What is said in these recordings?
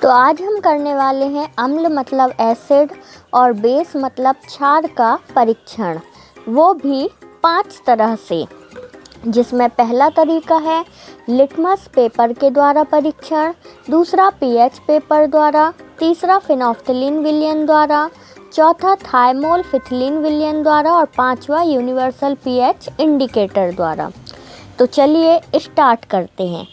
तो आज हम करने वाले हैं अम्ल मतलब एसिड और बेस मतलब क्षार का परीक्षण, वो भी 5 तरह से। जिसमें पहला तरीका है लिटमस पेपर के द्वारा परीक्षण, दूसरा पीएच पेपर द्वारा, तीसरा फिनोल्फ्थलीन विलयन द्वारा, चौथा थायमोल-फिथिलीन विलयन द्वारा और पांचवा यूनिवर्सल पीएच इंडिकेटर द्वारा। तो चलिए स्टार्ट करते हैं।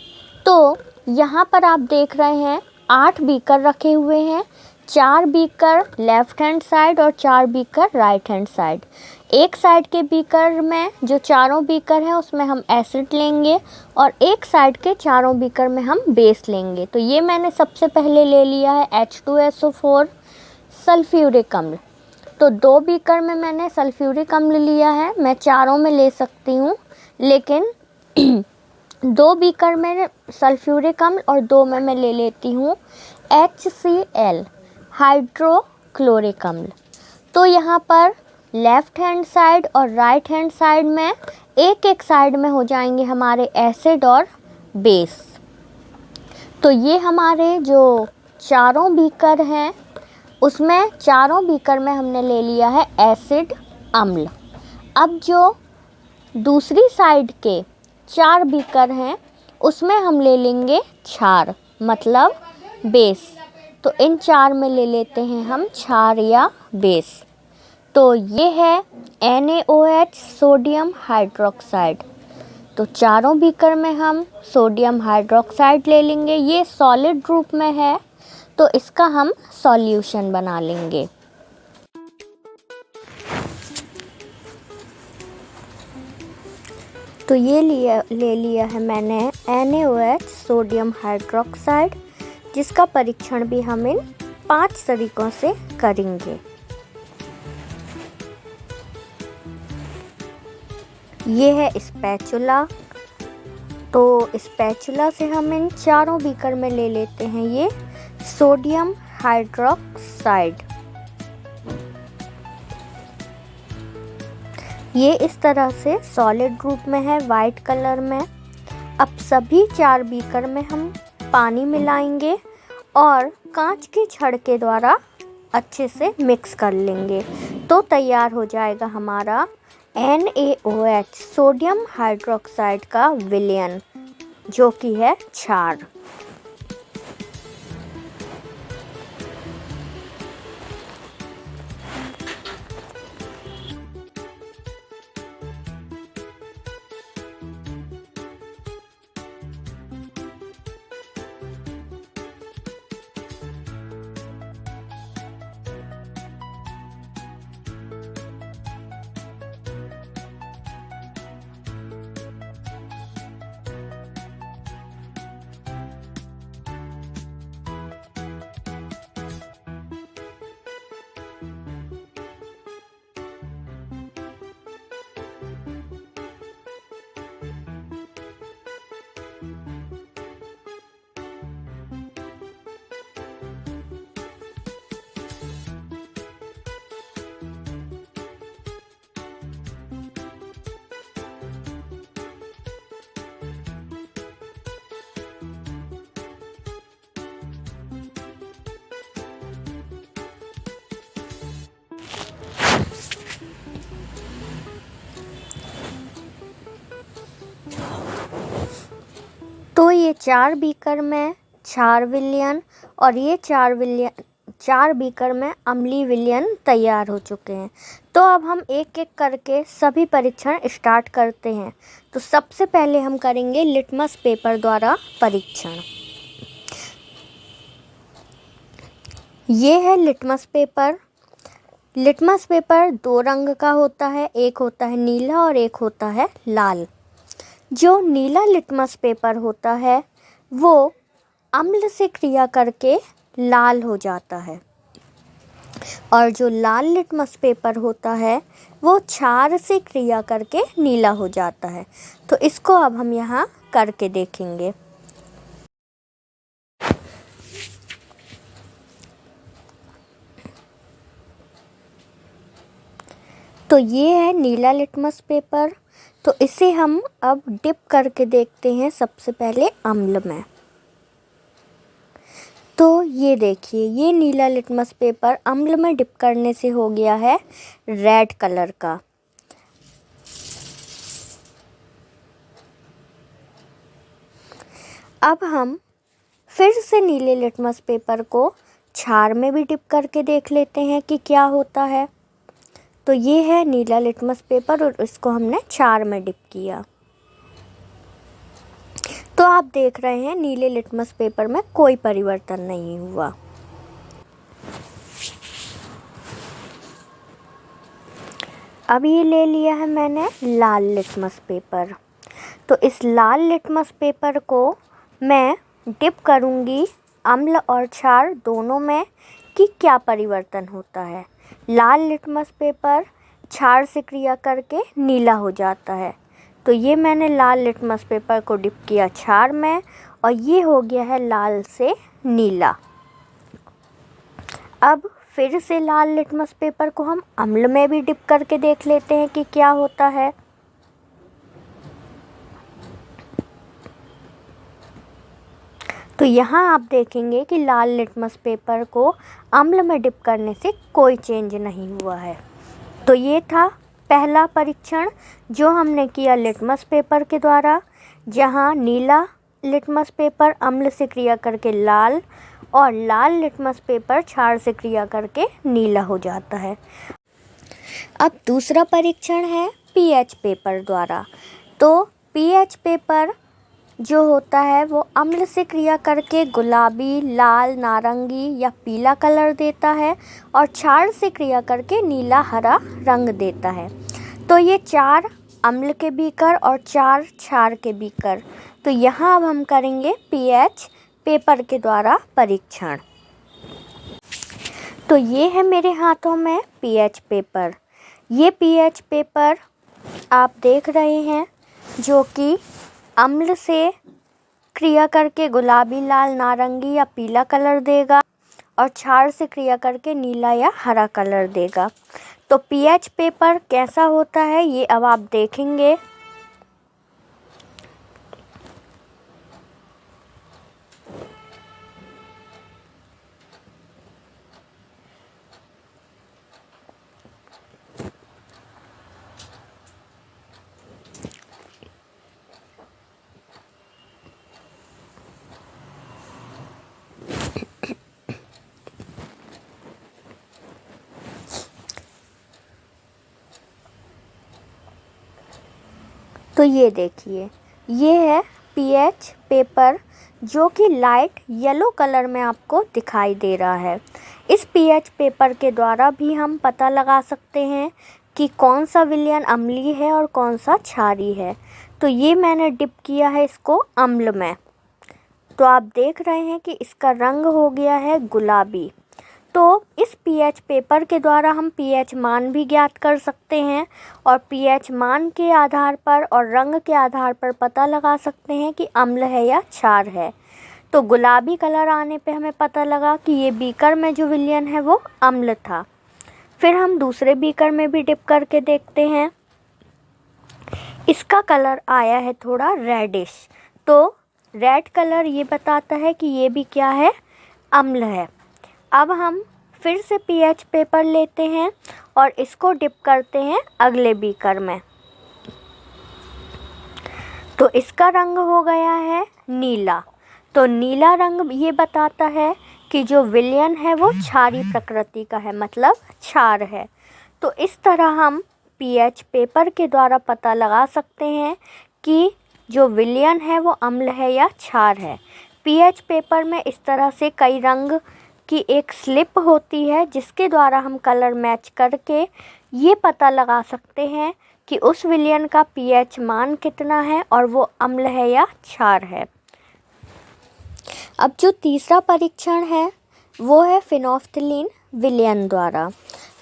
तो यहाँ पर आप देख रहे हैं 8 बीकर रखे हुए हैं, 4 बीकर लेफ्ट हैंड साइड और 4 बीकर राइट हैंड साइड। एक साइड के बीकर में जो चारों बीकर हैं उसमें हम एसिड लेंगे और एक साइड के चारों बीकर में हम बेस लेंगे। तो ये मैंने सबसे पहले ले लिया है H2SO4 सल्फ्यूरिक अम्ल। तो 2 बीकर में मैंने सल्फ्यूरिक अम्ल लिया है, मैं चारों में ले सकती हूँ, लेकिन 2 बीकर में सल्फ्यूरिक अम्ल और 2 में मैं ले लेती हूँ HCl हाइड्रोक्लोरिक अम्ल। तो यहाँ पर लेफ़्ट हैंड साइड और राइट हैंड साइड में एक साइड में हो जाएंगे हमारे एसिड और बेस। तो ये हमारे जो चारों बीकर हैं उसमें चारों बीकर में हमने ले लिया है एसिड अम्ल। अब जो दूसरी साइड के 4 बीकर हैं उसमें हम ले लेंगे क्षार मतलब बेस। तो इन 4 में ले लेते हैं हम क्षार या बेस। तो ये है NaOH सोडियम हाइड्रोक्साइड। तो चारों बीकर में हम सोडियम हाइड्रोक्साइड ले लेंगे, ये सॉलिड रूप में है तो इसका हम सॉल्यूशन बना लेंगे। तो ये ले लिया है मैंने NaOH सोडियम हाइड्रोक्साइड, जिसका परीक्षण भी हम इन 5 तरीकों से करेंगे। ये है स्पैचुला। तो स्पैचुला से हम इन चारों बीकर में ले लेते हैं ये सोडियम हाइड्रोक्साइड। ये इस तरह से सॉलिड रूप में है, वाइट कलर में। अब सभी 4 बीकर में हम पानी मिलाएंगे और कांच की छड़ के द्वारा अच्छे से मिक्स कर लेंगे। तो तैयार हो जाएगा हमारा NaOH सोडियम हाइड्रोक्साइड का विलयन, जो कि है क्षार। तो ये 4 बीकर में क्षार विलयन और ये 4 बीकर में अम्लीय विलयन तैयार हो चुके हैं। तो अब हम एक करके सभी परीक्षण स्टार्ट करते हैं। तो सबसे पहले हम करेंगे लिटमस पेपर द्वारा परीक्षण। ये है लिटमस पेपर। लिटमस पेपर 2 रंग का होता है, एक होता है नीला और एक होता है लाल। जो नीला लिटमस पेपर होता है वो अम्ल से क्रिया करके लाल हो जाता है और जो लाल लिटमस पेपर होता है वो क्षार से क्रिया करके नीला हो जाता है। तो इसको अब हम यहाँ करके देखेंगे। तो ये है नीला लिटमस पेपर। तो इसे हम अब डिप करके देखते हैं सबसे पहले अम्ल में। तो ये देखिए, ये नीला लिटमस पेपर अम्ल में डिप करने से हो गया है रेड कलर का। अब हम फिर से नीले लिटमस पेपर को क्षार में भी डिप करके देख लेते हैं कि क्या होता है। तो ये है नीला लिटमस पेपर और इसको हमने क्षार में डिप किया। तो आप देख रहे हैं नीले लिटमस पेपर में कोई परिवर्तन नहीं हुआ। अब ये ले लिया है मैंने लाल लिटमस पेपर। तो इस लाल लिटमस पेपर को मैं डिप करूँगी अम्ल और क्षार दोनों में कि क्या परिवर्तन होता है। लाल लिटमस पेपर क्षार से क्रिया करके नीला हो जाता है। तो ये मैंने लाल लिटमस पेपर को डिप किया क्षार में और ये हो गया है लाल से नीला। अब फिर से लाल लिटमस पेपर को हम अम्ल में भी डिप करके देख लेते हैं कि क्या होता है। तो यहाँ आप देखेंगे कि लाल लिटमस पेपर को अम्ल में डिप करने से कोई चेंज नहीं हुआ है। तो ये था पहला परीक्षण जो हमने किया लिटमस पेपर के द्वारा, जहाँ नीला लिटमस पेपर अम्ल से क्रिया करके लाल और लाल लिटमस पेपर क्षार से क्रिया करके नीला हो जाता है। अब दूसरा परीक्षण है पीएच पेपर द्वारा। तो पीएच पेपर जो होता है वो अम्ल से क्रिया करके गुलाबी, लाल, नारंगी या पीला कलर देता है और क्षार से क्रिया करके नीला, हरा रंग देता है। तो ये 4 अम्ल के बीकर और 4 क्षार के बीकर। तो यहाँ अब हम करेंगे पीएच पेपर के द्वारा परीक्षण। तो ये है मेरे हाथों में पीएच पेपर। ये पीएच पेपर आप देख रहे हैं जो कि अम्ल से क्रिया करके गुलाबी, लाल, नारंगी या पीला कलर देगा और क्षार से क्रिया करके नीला या हरा कलर देगा। तो पीएच पेपर कैसा होता है ये अब आप देखेंगे। तो ये देखिए, ये है पीएच पेपर जो कि लाइट येलो कलर में आपको दिखाई दे रहा है। इस पीएच पेपर के द्वारा भी हम पता लगा सकते हैं कि कौन सा विलयन अम्लीय है और कौन सा क्षारीय है। तो ये मैंने डिप किया है इसको अम्ल में। तो आप देख रहे हैं कि इसका रंग हो गया है गुलाबी। तो इस पीएच पेपर के द्वारा हम पीएच मान भी ज्ञात कर सकते हैं और पीएच मान के आधार पर और रंग के आधार पर पता लगा सकते हैं कि अम्ल है या क्षार है। तो गुलाबी कलर आने पे हमें पता लगा कि ये बीकर में जो विलयन है वो अम्ल था। फिर हम दूसरे बीकर में भी डिप करके देखते हैं। इसका कलर आया है थोड़ा रेडिश। तो रेड कलर ये बताता है कि ये भी क्या है, अम्ल है। अब हम फिर से पीएच पेपर लेते हैं और इसको डिप करते हैं अगले बीकर में। तो इसका रंग हो गया है नीला। तो नीला रंग ये बताता है कि जो विलयन है वो क्षारीय प्रकृति का है, मतलब क्षार है। तो इस तरह हम पीएच पेपर के द्वारा पता लगा सकते हैं कि जो विलयन है वो अम्ल है या क्षार है। पीएच पेपर में इस तरह से कई रंग की एक स्लिप होती है जिसके द्वारा हम कलर मैच करके ये पता लगा सकते हैं कि उस विलयन का पीएच मान कितना है और वो अम्ल है या क्षार है। अब जो तीसरा परीक्षण है वो है फिनोल्फ्थलीन विलयन द्वारा।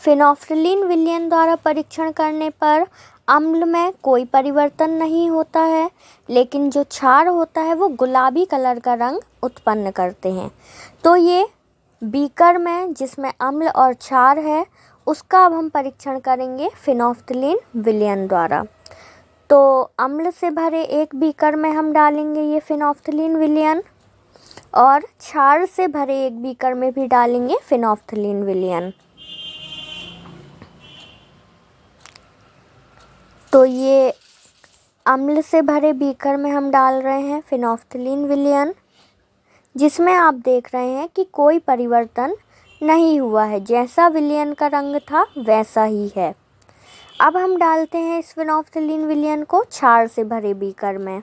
फिनोल्फ्थलीन विलयन द्वारा परीक्षण करने पर अम्ल में कोई परिवर्तन नहीं होता है, लेकिन जो क्षार होता है वो गुलाबी कलर का रंग उत्पन्न करते हैं। तो ये बीकर में जिसमें अम्ल और क्षार है उसका अब हम परीक्षण करेंगे फिनोल्फ्थलीन विलयन द्वारा। तो अम्ल से भरे एक बीकर में हम डालेंगे ये फिनोल्फ्थलीन विलयन और क्षार से भरे एक बीकर में भी डालेंगे फिनोल्फ्थलीन विलयन। तो ये अम्ल से भरे बीकर में हम डाल रहे हैं फिनोल्फ्थलीन विलयन, जिसमें आप देख रहे हैं कि कोई परिवर्तन नहीं हुआ है, जैसा विलयन का रंग था वैसा ही है। अब हम डालते हैं इस फिनोल्फ्थलीन विलयन को क्षार से भरे बीकर में।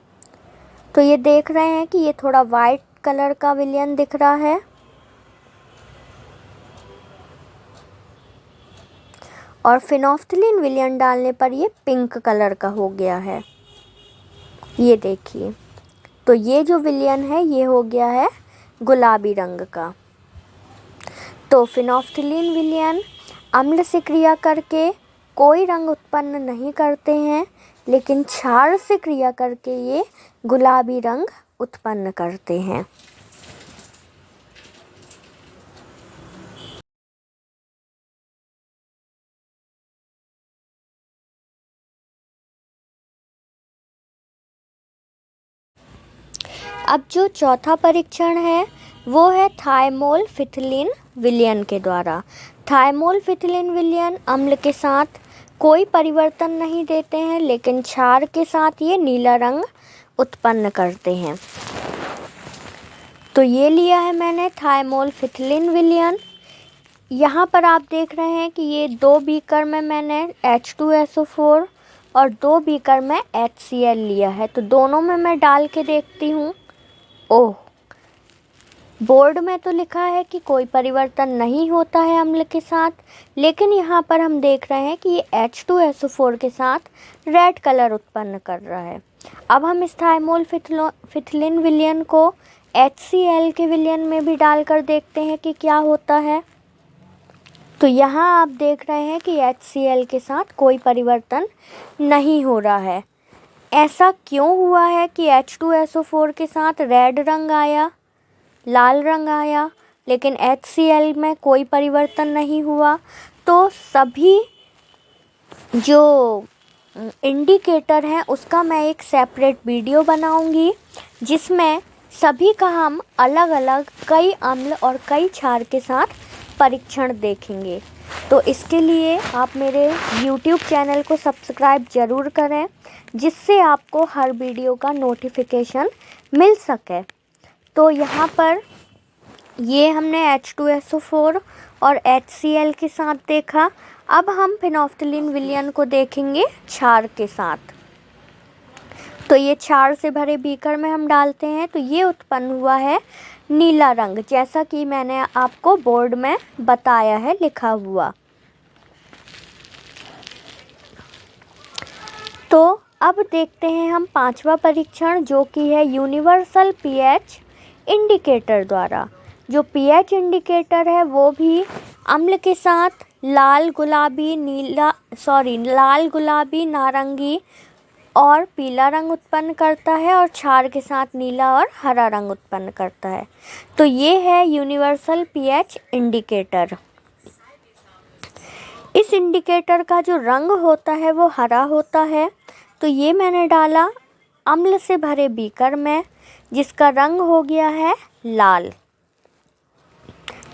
तो ये देख रहे हैं कि ये थोड़ा वाइट कलर का विलयन दिख रहा है, और फिनोल्फ्थलीन विलयन डालने पर ये पिंक कलर का हो गया है। ये देखिए, तो ये जो विलयन है ये हो गया है गुलाबी रंग का। तो फिनोल्फ्थलीन विलयन अम्ल से क्रिया करके कोई रंग उत्पन्न नहीं करते हैं, लेकिन क्षार से क्रिया करके ये गुलाबी रंग उत्पन्न करते हैं। अब जो चौथा परीक्षण है वो है थायमोल्फिथिलीन विलयन के द्वारा। थायमोल्फिथिलीन विलयन अम्ल के साथ कोई परिवर्तन नहीं देते हैं, लेकिन क्षार के साथ ये नीला रंग उत्पन्न करते हैं। तो ये लिया है मैंने थायमोल्फिथिलीन विलयन। यहाँ पर आप देख रहे हैं कि ये 2 बीकर में मैंने H2SO4 और 2 बीकर में HCl लिया है। तो दोनों में मैं डाल के देखती हूँ। ओह, बोर्ड में तो लिखा है कि कोई परिवर्तन नहीं होता है अम्ल के साथ, लेकिन यहाँ पर हम देख रहे हैं कि ये H2SO4 के साथ रेड कलर उत्पन्न कर रहा है। अब हम इस थायमोल्फिथिलीन विलयन को HCl के विलयन में भी डालकर देखते हैं कि क्या होता है। तो यहाँ आप देख रहे हैं कि HCl के साथ कोई परिवर्तन नहीं हो रहा है। ऐसा क्यों हुआ है कि H2SO4 के साथ रेड रंग आया, लाल रंग आया, लेकिन HCl में कोई परिवर्तन नहीं हुआ? तो सभी जो इंडिकेटर हैं उसका मैं एक सेपरेट वीडियो बनाऊंगी, जिसमें सभी का हम अलग अलग कई अम्ल और कई क्षार के साथ परीक्षण देखेंगे। तो इसके लिए आप मेरे YouTube चैनल को सब्सक्राइब ज़रूर करें, जिससे आपको हर वीडियो का नोटिफिकेशन मिल सके। तो यहाँ पर ये हमने H2SO4 और HCl के साथ देखा। अब हम फिनोल्फ्थलीन विलयन को देखेंगे क्षार के साथ। तो ये क्षार से भरे बीकर में हम डालते हैं, तो ये उत्पन्न हुआ है नीला रंग, जैसा कि मैंने आपको बोर्ड में बताया है लिखा हुआ। तो अब देखते हैं हम 5वां परीक्षण, जो कि है यूनिवर्सल पीएच इंडिकेटर द्वारा। जो पीएच इंडिकेटर है वो भी अम्ल के साथ लाल गुलाबी नारंगी और पीला रंग उत्पन्न करता है, और क्षार के साथ नीला और हरा रंग उत्पन्न करता है। तो ये है यूनिवर्सल पीएच इंडिकेटर। इस इंडिकेटर का जो रंग होता है वो हरा होता है। तो ये मैंने डाला अम्ल से भरे बीकर में, जिसका रंग हो गया है लाल।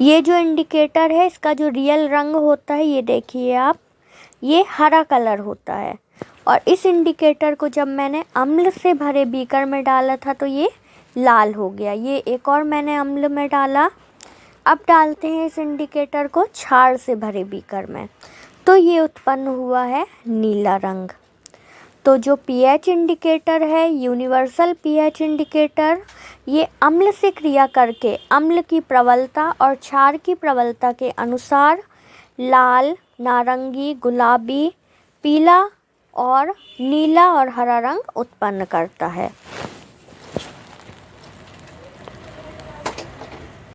ये जो इंडिकेटर है इसका जो रियल रंग होता है, ये देखिए आप, ये हरा कलर होता है। और इस इंडिकेटर को जब मैंने अम्ल से भरे बीकर में डाला था तो ये लाल हो गया। ये एक और मैंने अम्ल में डाला। अब डालते हैं इस इंडिकेटर को क्षार से भरे बीकर में, तो ये उत्पन्न हुआ है नीला रंग। तो जो पीएच इंडिकेटर है, यूनिवर्सल पीएच इंडिकेटर, ये अम्ल से क्रिया करके अम्ल की प्रबलता और क्षार की प्रबलता के अनुसार लाल, नारंगी, गुलाबी, पीला और नीला और हरा रंग उत्पन्न करता है।